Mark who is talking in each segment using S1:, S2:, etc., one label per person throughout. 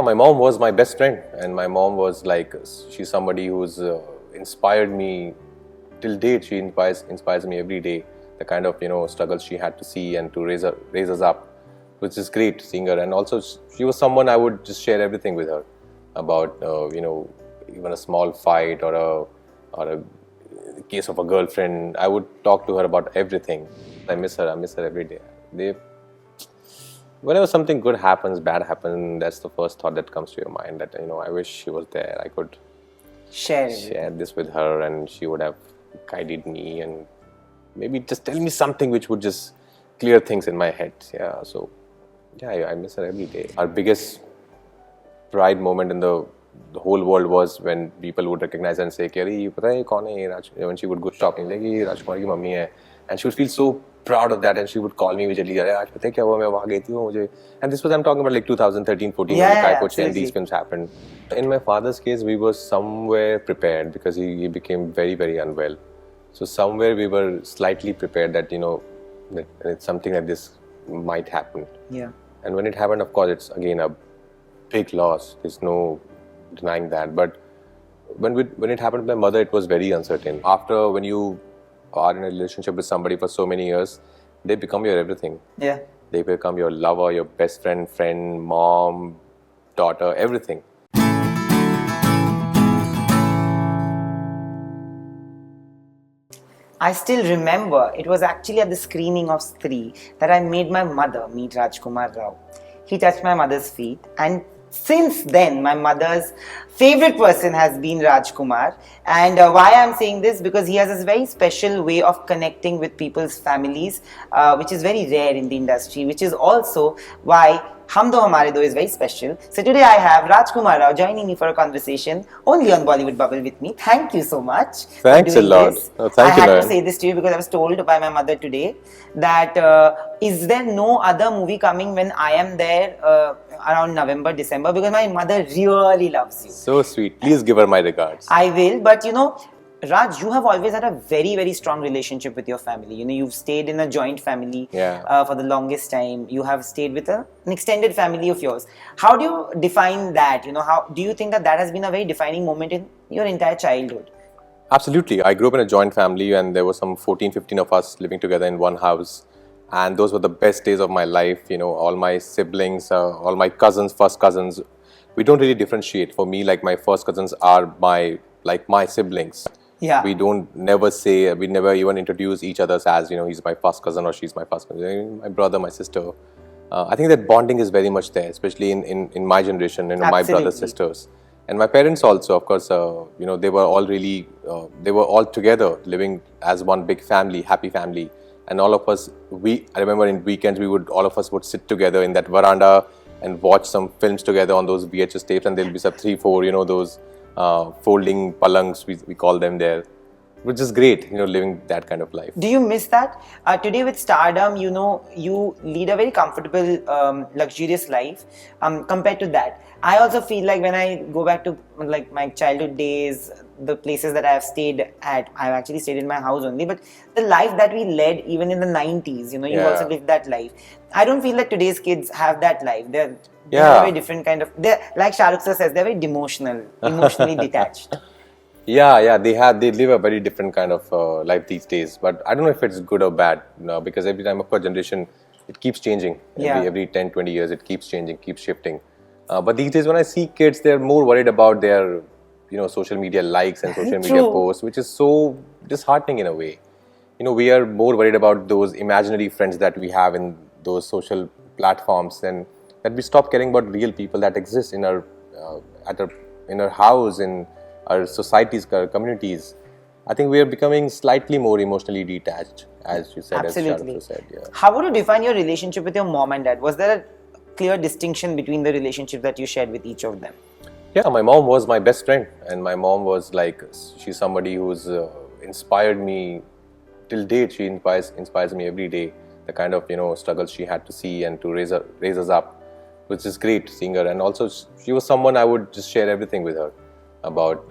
S1: My mom was my best friend, and my mom was like, she's somebody who's inspired me till date. She inspires me every day. The kind of struggles she had to see and to raise us up, which is great seeing her. And also she was someone I would just share everything with her about even a small fight or a case of a girlfriend. I would talk to her about everything. I miss her every day. Whenever something good happens, bad happens, that's the first thought that comes to your mind, that I wish she was there. I could share this with her, and she would have guided me and maybe just tell me something which would just clear things in my head. I miss her every day. Our biggest pride moment in the whole world was when people would recognize her and say, "Kya ye pata hai kaun hai ye Raj?" When she would go shopping, like, "Ye Rajkummar ki mummy hai," and she would feel so proud of that, and she would call me immediately. "Aaj pata hai kya hua? Main wahan gayi thi mujhe." And this was, I'm talking about like 2013, 14 when Kai Poche and these films happened. In my father's case, we were somewhere prepared because he became very, very unwell. So somewhere we were slightly prepared that that it's something like this might happen.
S2: Yeah.
S1: And when it happened, of course, it's again a big loss. There's no denying that. But when it happened to my mother, it was very uncertain. After, when you are in a relationship with somebody for so many years, they become your everything.
S2: Yeah.
S1: They become your lover, your best friend, mom, daughter, everything.
S2: I still remember, it was actually at the screening of Stree that I made my mother meet Rajkummar Rao. He touched my mother's feet, and since then my mother's favorite person has been Rajkummar. And why I'm saying this, because he has this very special way of connecting with people's families, which is very rare in the industry, which is also why Hum Do Hamare Do is very special. So today I have Rajkummar Rao joining me for a conversation only on Bollywood Bubble with me. Thank you so much.
S1: Thanks a lot.
S2: I had to say this to you because I was told by my mother today that is there no other movie coming when I am there around November, December, because my mother really loves you.
S1: So sweet. Please give her my regards.
S2: I will, but Raj, you have always had a very, very strong relationship with your family. You've stayed in a joint family for the longest time. You have stayed with an extended family of yours. How do you define that? How do you think that has been a very defining moment in your entire childhood?
S1: Absolutely. I grew up in a joint family, and there were some 14, 15 of us living together in one house. And those were the best days of my life. All my siblings, all my cousins, first cousins, we don't really differentiate. For me, like, my first cousins are my siblings.
S2: Yeah.
S1: We never even introduce each other as, he's my first cousin or she's my first cousin. My brother, my sister. I think that bonding is very much there, especially in my generation, my brothers, sisters. And my parents also, of course, they were all together, living as one big family, happy family. And all of us, I remember in weekends, all of us would sit together in that veranda and watch some films together on those VHS tapes, and there'll be some 3-4, those folding palangs, we call them there, which is great, living that kind of life.
S2: Do you miss that? Today with stardom, you lead a very comfortable, luxurious life compared to that. I also feel like when I go back to my childhood days, the places that I have stayed at, I've actually stayed in my house only, but the life that we led even in the 90s, you also lived that life. I don't feel like today's kids have that life. They're a very different kind of, like Shah Rukh sir says, they're very emotionally detached.
S1: Yeah, they live a very different kind of life these days. But I don't know if it's good or bad, because every time of a generation, it keeps changing. Every 10, 20 years, it keeps changing, keeps shifting. But these days, when I see kids, they're more worried about their, social media likes and social media posts, which is so disheartening in a way. We are more worried about those imaginary friends that we have in those social platforms, and that we stop caring about real people that exist in our house, in our societies, our communities. I think we are becoming slightly more emotionally detached, as you said.
S2: Absolutely.
S1: As said, yeah.
S2: How would you define your relationship with your mom and dad? Was there a clear distinction between the relationship that you shared with each of them?
S1: Yeah, my mom was my best friend, and my mom was like, she's somebody who's inspired me till date. She inspires me every day. The kind of struggles she had to see and to raise us up, which is great seeing her. And also, she was someone I would just share everything with her about,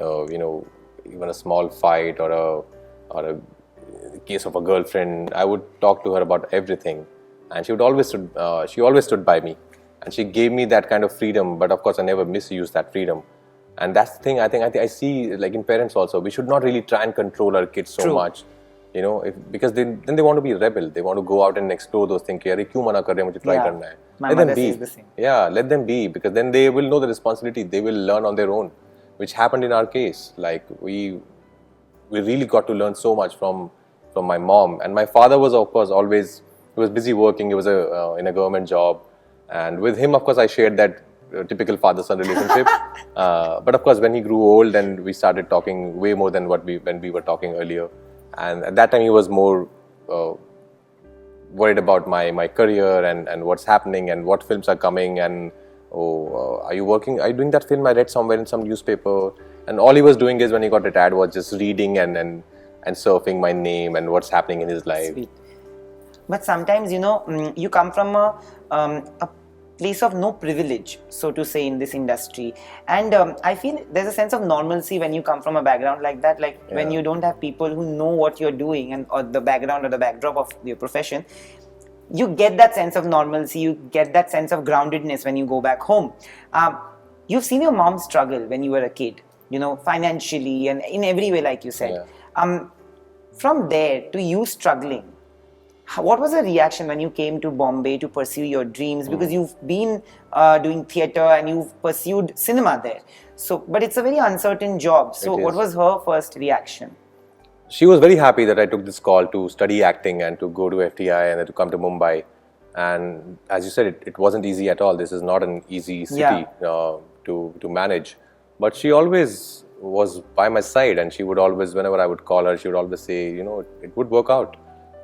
S1: even a small fight or a case of a girlfriend. I would talk to her about everything, and she always stood by me. and she gave me that kind of freedom. But of course, I never misused that freedom. And that's the thing. I think I see, like in parents also, we should not really try and control our kids so much, you know, because then they want to be a rebel. They want to go out and explore those things. Kyun mana kar rahe hain, mujhe try karna hai.
S2: My mother says the same.
S1: Yeah, let them be, because then they will know the responsibility. They will learn on their own, which happened in our case. Like we really got to learn so much from my mom. And my father was, of course, always, he was busy working. He was in a government job, and with him, of course, I shared that typical father-son relationship. But of course, when he grew old, and we started talking way more than when we were talking earlier. And at that time, he was more worried about my career and what's happening and what films are coming, and are you working? Are you doing that film I read somewhere in some newspaper? And all he was doing is, when he got retired, was just reading and surfing my name and what's happening in his life.
S2: Sweet. But sometimes, you know, you come from a place of no privilege, so to say, in this industry, and I feel there's a sense of normalcy when you come from a background like that, like when you don't have people who know what you're doing, and or the background or the backdrop of your profession, you get that sense of normalcy, you get that sense of groundedness when you go back home. You've seen your mom struggle when you were a kid, you know, financially and in every way, like you said. From there to you struggling, what was the reaction when you came to Bombay to pursue your dreams? Because you've been doing theatre and you've pursued cinema there. So, but it's a very uncertain job. So what was her first reaction?
S1: She was very happy that I took this call to study acting and to go to FTI and to come to Mumbai. And as you said, it wasn't easy at all. This is not an easy city to manage. But she always was by my side, and she would always, whenever I would call her, she would always say, you know, it would work out.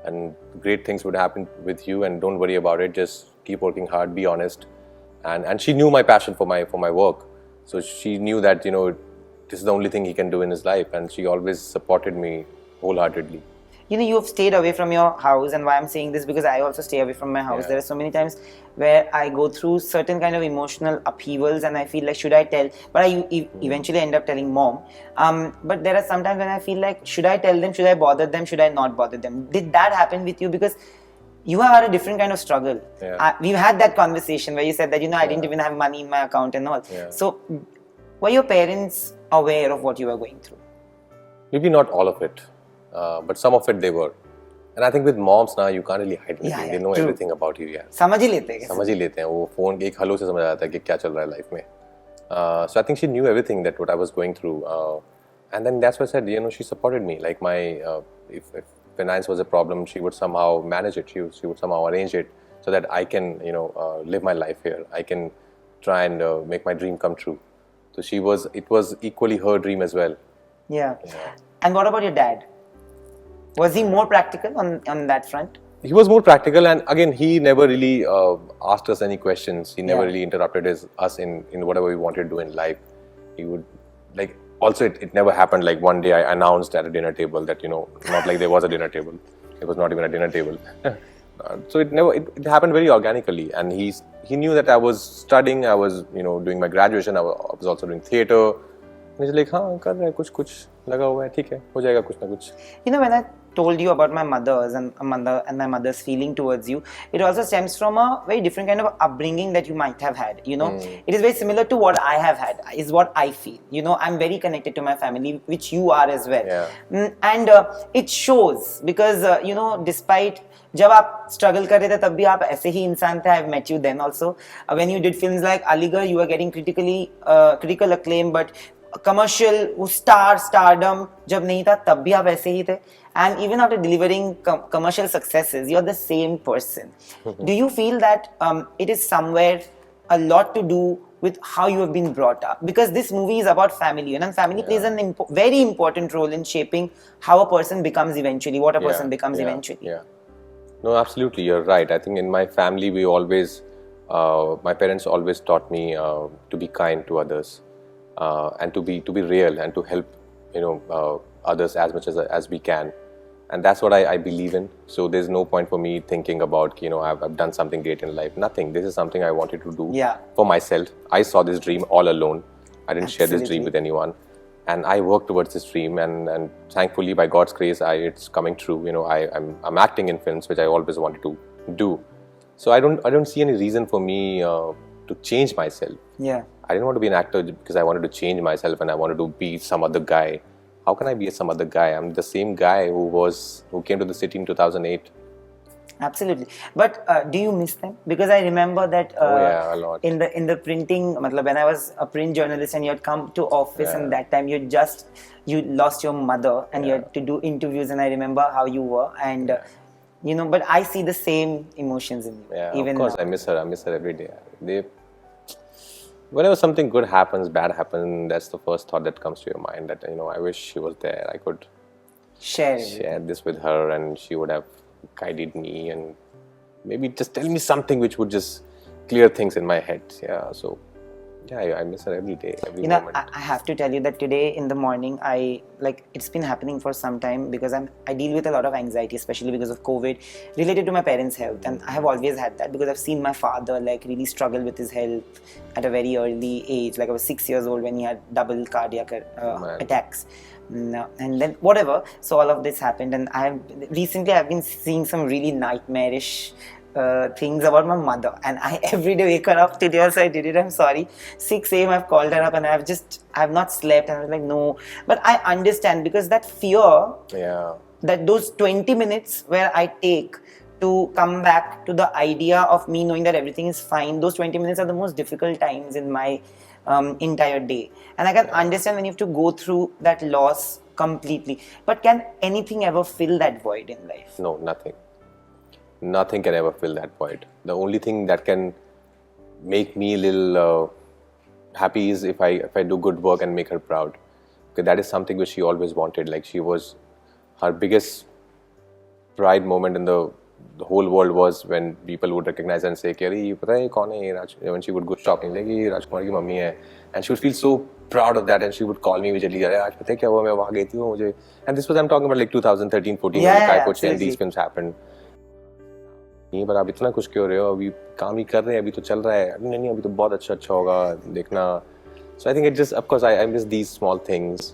S1: And great things would happen with you, and don't worry about it. Just keep working hard, be honest. And she knew my passion for my work, so she knew that, you know, this is the only thing he can do in his life, and she always supported me wholeheartedly.
S2: You know, you have stayed away from your house, and why I'm saying this, because I also stay away from my house. There are so many times where I go through certain kind of emotional upheavals, and I feel like, should I tell? But I eventually end up telling mom. But there are some times when I feel like, should I tell them? Should I bother them? Should I not bother them? Did that happen with you? Because you have had a different kind of struggle. We've had that conversation where you said that, you know, I didn't even have money in my account and all. So were your parents aware of what you were going through?
S1: Maybe not all of it. But some of it they were. And I think with moms now, you can't really hide anything. They know everything about you.
S2: समझ ही लेते हैं.
S1: समझ ही लेते हैं. वो phone एक hello से समझ आता है कि क्या चल रहा है life में. So I think she knew everything that what I was going through. And then that's why I said, you know, she supported me. Like if finance was a problem, she would somehow manage it. She would somehow arrange it so that I can, you know, live my life here. I can try and make my dream come true. So it was equally her dream as well.
S2: Yeah. And what about your dad? Was he more practical on that front?
S1: He was more practical, and again, he never really asked us any questions. He never really interrupted us in whatever we wanted to do in life. He would, like, also it never happened like one day I announced at a dinner table that, you know, not like there was a dinner table. It was not even a dinner table. So it happened very organically, and he knew that I was studying, I was, you know, doing my graduation, I was also doing theatre. And he's like, हाँ कर रहा है कुछ लगा हुआ है, ठीक है, हो जाएगा कुछ ना कुछ.
S2: You know, when I told you about my my mother's feeling towards you, it also stems from a very different kind of upbringing that you might have had. You know, it is very similar to what I have had, is what I feel. You know, I'm very connected to my family, which you are as well. And it shows because, you know, despite जब आप struggle कर रहे थे तब भी आप ऐसे ही इंसान थे. I've met you then also. When you did films like Aligarh, you were getting critical acclaim, but commercial, वो stardom जब नहीं था तब भी आप ऐसे ही थे. And even after delivering commercial successes, you're the same person. Do you feel that it is somewhere a lot to do with how you have been brought up? Because this movie is about family, and family plays a very important role in shaping how a person becomes eventually, what a person becomes eventually.
S1: No, absolutely, you're right. I think in my family, we always, my parents always taught me to be kind to others. And to be real and to help, you know, others as much as we can, and that's what I believe in. So there's no point for me thinking about, you know, I've done something great in life. Nothing. This is something I wanted to do for myself. I saw this dream all alone. I didn't share this dream with anyone, and I worked towards this dream. And thankfully, by God's grace, it's coming true. You know, I'm acting in films, which I always wanted to do. So I don't see any reason for me to change myself.
S2: Yeah.
S1: I didn't want to be an actor because I wanted to change myself and I wanted to be some other guy. How can I be some other guy? I'm the same guy who came to the city in 2008.
S2: Absolutely. But do you miss them? Because I remember that
S1: a lot.
S2: in the printing, when I was a print journalist and you had come to office and that time you lost your mother and you had to do interviews, and I remember how you were, and but I see the same emotions in you.
S1: Yeah,
S2: even
S1: of course
S2: now.
S1: I miss her every day. Whenever something good happens, bad happens, that's the first thought that comes to your mind, that I wish she was there. I could share this with her and she would have guided me and maybe just tell me something which would just clear things in my head. I miss her every day, every moment.
S2: I have to tell you that today in the morning, it's been happening for some time because I deal with a lot of anxiety, especially because of COVID, related to my parents' health, and I have always had that because I've seen my father really struggle with his health at a very early age. I was 6 years old when he had double cardiac attacks. And then whatever, so all of this happened, and I've been seeing some really nightmarish things about my mother, and I every day wake her up. Today also I did it, I'm sorry, 6 a.m. I've called her up and I've not slept, and I was like, no, but I understand because that fear, that those 20 minutes where I take to come back to the idea of me knowing that everything is fine, those 20 minutes are the most difficult times in my entire day, and I can understand when you have to go through that loss completely. But can anything ever fill that void in life?
S1: No, nothing can ever fill that void. The only thing that can make me a little happy is if I do good work and make her proud, because that is something which she always wanted. She was, her biggest pride moment in the whole world was when people would recognize her and say, "Kari, pata hai kaun hai Raj?" When she would go shopping, like, "Ye Rajkumar ki mummy hai," and she would feel so proud of that, and she would call me immediately, "Aaj pata hai kya hua, main wahan gayi thi mujhe." And this was, I'm talking about 2013, 14 when Kai Poche and these films happened. नहीं, पर आप इतना खुश क्यों रहे हो? अभी काम ही कर रहे हैं, अभी तो चल रहा है. नहीं, अभी तो बहुत अच्छा होगा, देखना. So I think it just, of course, I miss these small things,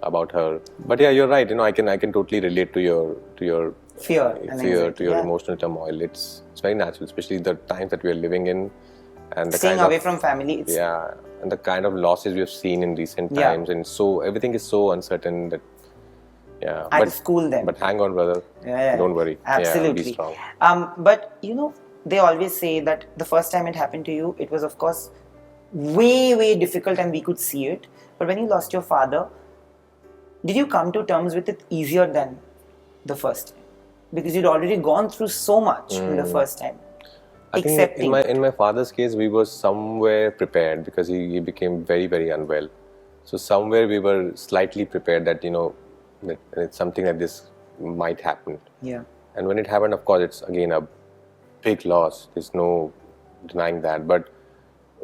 S1: about her. But yeah, you're right. I can totally relate to your
S2: fear,
S1: to your emotional turmoil. It's very natural, especially the times that we are living in, and the
S2: staying away from family.
S1: And the kind of losses we have seen in recent times, and so everything is so uncertain that. Yeah,
S2: I'll school them.
S1: But hang on, brother. Don't worry.
S2: Absolutely.
S1: Be strong.
S2: But they always say that the first time it happened to you, it was of course way difficult, and we could see it. But when you lost your father, did you come to terms with it easier than the first time? Because you'd already gone through so much in the first time.
S1: I think in my father's case, we were somewhere prepared because he became very unwell. So somewhere we were slightly prepared that that it's something like this might happen.
S2: Yeah.
S1: And when it happened, of course, it's again a big loss. There's no denying that. But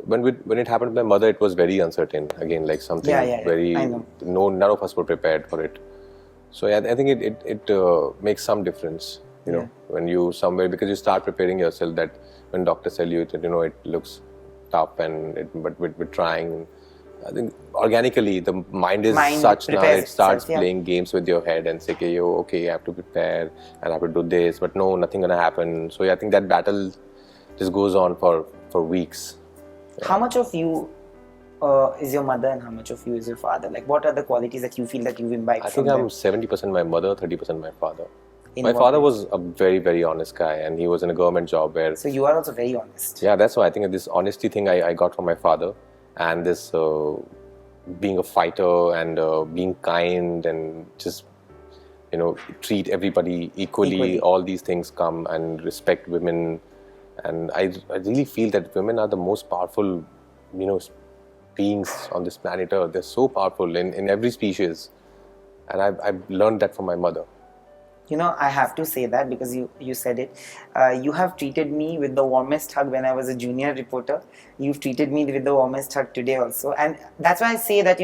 S1: when it happened to my mother, it was very uncertain. Again, something very.
S2: I know.
S1: None of us were prepared for it. So I think it makes some difference. When you somewhere, because you start preparing yourself that when doctors tell you that it looks tough but we're trying. I think organically the mind is such now it starts playing games with your head and say, okay, I have to prepare and I have to do this, but no, nothing gonna happen. So I think that battle just goes on for weeks.
S2: How much of you is your mother and how much of you is your father? What are the qualities that you feel that you've imbibed from them?
S1: I think I'm 70% my mother, 30% my father. My father was a very honest guy, and he was in a government job where...
S2: So you are also very honest.
S1: Yeah, that's why I think this honesty thing I got from my father. And this being a fighter and being kind and just treat everybody equally. All these things come, and respect women, and I really feel that women are the most powerful beings on this planet Earth. They're so powerful in every species, and I've learned that from my mother.
S2: I have to say that because you said it. You have treated me with the warmest hug when I was a junior reporter. You've treated me with the warmest hug today also. And that's why I say that,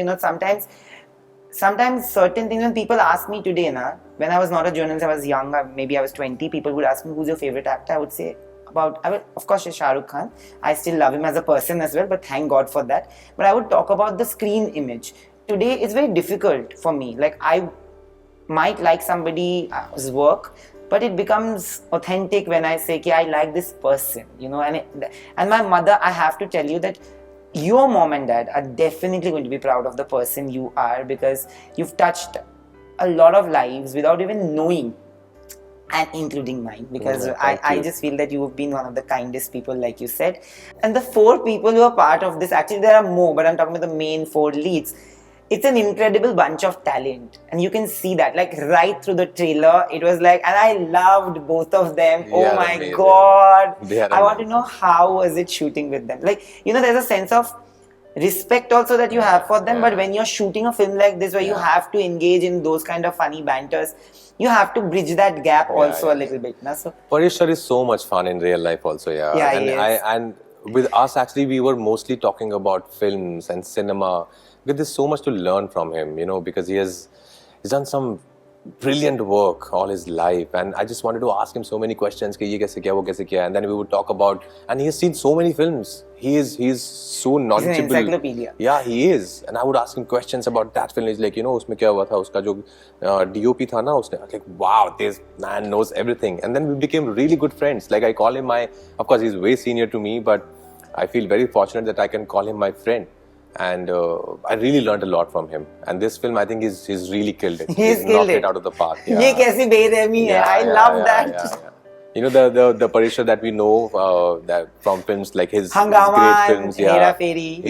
S2: sometimes certain things when people ask me today, when I was not a journalist, I was young, maybe I was 20, people would ask me, who's your favorite actor? I would say, of course, it's Shah Rukh Khan. I still love him as a person as well, but thank God for that. But I would talk about the screen image. Today, it's very difficult for me. I might like somebody's work, but it becomes authentic when I say, "Ki I like this person," you know. And my mother, I have to tell you that your mom and dad are definitely going to be proud of the person you are, because you've touched a lot of lives without even knowing, and including mine, because I just feel that you have been one of the kindest people, like you said. And the 4 people who are part of this, actually there are more, but I'm talking about the main 4 leads. It's an incredible bunch of talent, and you can see that, like, right through the trailer. It was like, and I loved both of them. Oh my
S1: amazing.
S2: God.
S1: They are
S2: I want to
S1: amazing.
S2: know, how was it shooting with them? Like, you know, there's a sense of respect also that you have for them, but when you're shooting a film like this, where you have to engage in those kind of funny banters, you have to bridge that gap also a little bit. Na? So
S1: Parishar is so much fun in real life also,
S2: Yeah,
S1: and
S2: he is.
S1: and with us actually we were mostly talking about films and cinema, because there's so much to learn from him, you know, because he's done some brilliant work all his life, and I just wanted to ask him so many questions, कि ये कैसे किया, वो कैसे किया, and then we would talk about, and he has seen so many films. He's so knowledgeable.
S2: He's an encyclopedia.
S1: Yeah, he is. And I would ask him questions about that film. He's like, you know, उसमें क्या हुआ था, उसका जो DOP था ना, उसने, like, wow, this man knows everything. And then we became really good friends. Like, I call him of course he's way senior to me, but I feel very fortunate that I can call him my friend. And I really learned a lot from him. And this film, I think, he's really killed it.
S2: He's killed
S1: knocked
S2: it.
S1: it out of the park. Yeah.
S2: ये कैसी बेरहमी है. I love that.
S1: Yeah. You know, the Parishar that we know that from films like his
S2: Hangama
S1: great films,
S2: and Hera Fairy.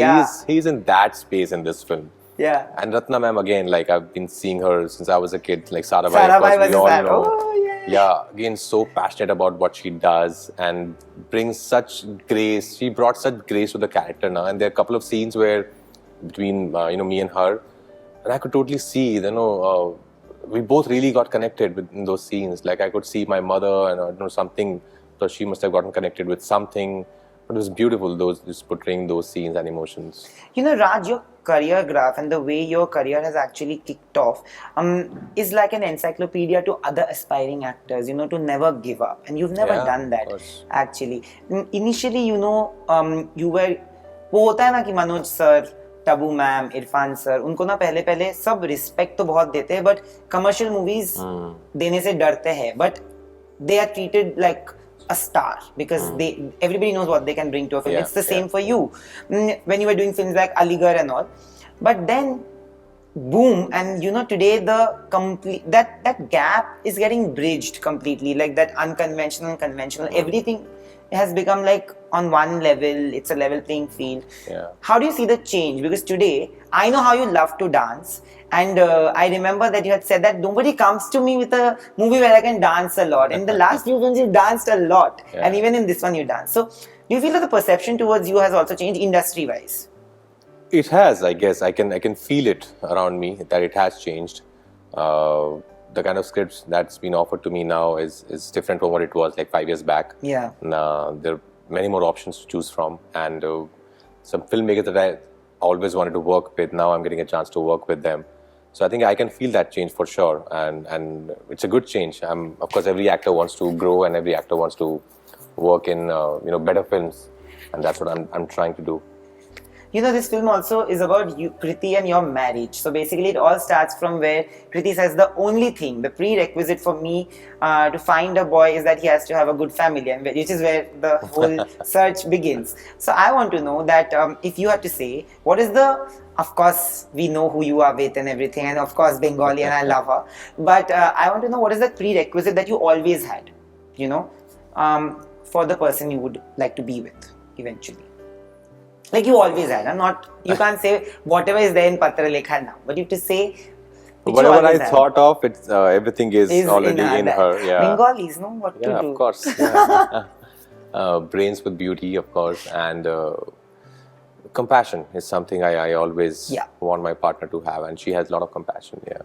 S1: He's in that space in this film.
S2: Yeah.
S1: And Ratna ma'am, again, like, I've been seeing her since I was a kid. Like Sarabhai,
S2: Sarabhai
S1: of course, we all
S2: was
S1: know.
S2: Oh, yeah.
S1: Yeah, again, so passionate about what she does and brings such grace. She brought such grace to the character now. And there are a couple of scenes where between me and her, and I could totally see, you know, we both really got connected in those scenes. Like, I could see my mother, and I don't know, something, so she must have gotten connected with something. But it was beautiful, just portraying those scenes and emotions.
S2: You know, Raj, your career graph and the way your career has actually kicked off is like an encyclopedia to other aspiring actors, you know, to never give up. And you've never done that, actually. Initially, you know, you were, वो होता है ना कि Manoj sir, Tabu ma'am, Irfan sir, उनको ना पहले सब respect तो बहुत देते हैं, बट कमर्शियल मूवीज देने से डरते हैं, but they are treated like a star because everybody knows what they can bring to a film. It's the same for you when you were doing films like Aligarh and all, but then boom, and you know, today that gap is getting bridged completely, like that unconventional and conventional, everything has become like on one level. It's a level playing field. How do you see the change? Because today I know how you love to dance, and I remember that you had said that nobody comes to me with a movie where I can dance a lot. In the last few films you danced a lot, and even in this one you dance. So do you feel that the perception towards you has also changed industry wise?
S1: It has, I guess. I can feel it around me that it has changed. The kind of scripts that's been offered to me now is different from what it was like 5 years back.
S2: Yeah.
S1: There are many more options to choose from, and some filmmakers that I always wanted to work with, now I'm getting a chance to work with them. So I think I can feel that change for sure, and it's a good change. Of course, every actor wants to grow, and every actor wants to work in better films, and that's what I'm trying to do.
S2: You know, this film also is about you, Kriti, and your marriage. So basically, it all starts from where Kriti says the only thing, the prerequisite for me to find a boy is that he has to have a good family, and which is where the whole search begins. So I want to know that if you had to say, what is of course, we know who you are with and everything, and of course, Bengali, and I love her. But I want to know, what is the prerequisite that you always had, for the person you would like to be with eventually? Like you always had. You can't say whatever is there in Patralekha now, but you have to say
S1: whatever I thought of, it's everything is already in her. Yeah.
S2: Bengalis know what to do.
S1: Of course. Yeah. Brains with beauty, of course, and compassion is something I always want my partner to have, and she has a lot of compassion. Yeah.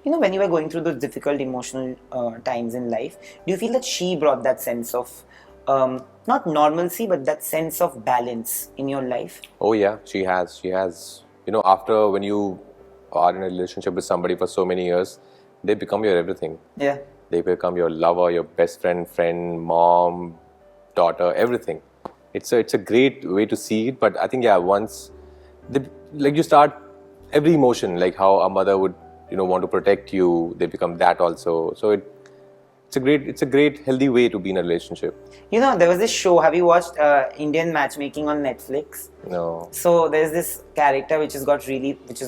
S2: You know, when you were going through those difficult emotional times in life, do you feel that she brought that sense of not normalcy, but that sense of balance in your life?
S1: Oh yeah, she has. You know, after when you are in a relationship with somebody for so many years, they become your everything.
S2: Yeah.
S1: They become your lover, your best friend, mom, daughter, everything. It's a great way to see it. But I think once you start every emotion, like how a mother would want to protect you, they become that also. So it's a great healthy way to be in a relationship.
S2: You know, there was this show. Have you watched Indian Matchmaking on Netflix?
S1: No.
S2: So there's this character which has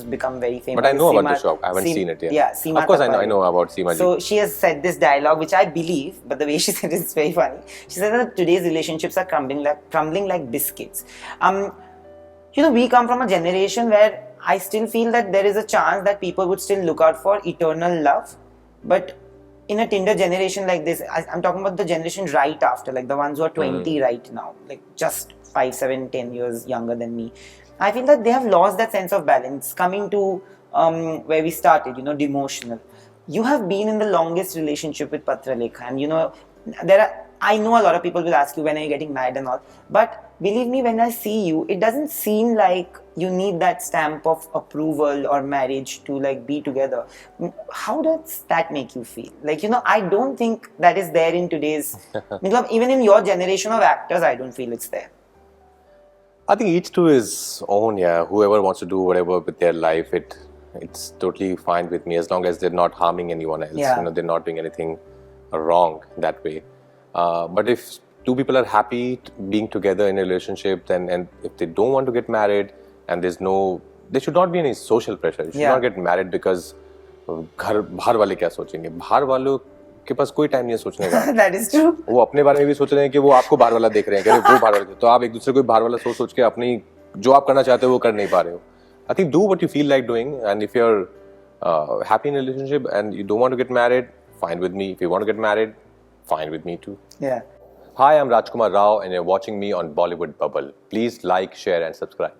S2: become very famous.
S1: But I know about the show. I haven't seen it yet.
S2: Yeah, Seema
S1: Of course, I
S2: Tapari.
S1: know about Seema ji.
S2: So she has said this dialogue, which I believe, but the way she said it is very funny. She said that today's relationships are crumbling like biscuits. You know, we come from a generation where I still feel that there is a chance that people would still look out for eternal love, but in a Tinder generation like this, I'm talking about the generation right after, like the ones who are 20 right now, like just 5, 7, 10 years younger than me. I feel that they have lost that sense of balance. Coming to where we started, you know, demotional. You have been in the longest relationship with Patralekha, and you know, I know a lot of people will ask you when are you getting married and all, but believe me, when I see you, it doesn't seem like you need that stamp of approval or marriage to like be together. How does that make you feel? Like, you know, I don't think that is there in today's, even in your generation of actors, I don't feel it's there.
S1: I think each to his own, yeah. Whoever wants to do whatever with their life, it's totally fine with me as long as they're not harming anyone else.
S2: Yeah.
S1: You know, they're not doing anything wrong that way. But if two people are happy being together in a relationship, then and if they don't want to get married, and there should not be any social pressure. You should not get married because बाहर वाले क्या सोचेंगे? बाहर वालों के पास कोई time नहीं है सोचने का.
S2: That is true.
S1: वो अपने बारे में भी सोच रहे हैं कि वो आपको बाहर वाला देख रहे हैं कि वो बाहर वाला. तो आप एक दूसरे को बाहर वाला सोच के अपनी जो आप करना चाहते हो वो कर नहीं पा रहे हो. I think do what you feel like doing, and if you're happy in a relationship and you don't want to get married, fine with me. If you want to get married, fine with me too.
S2: Yeah.
S1: Hi, I'm Rajkummar Rao and you're watching me on Bollywood Bubble. Please like, share and subscribe.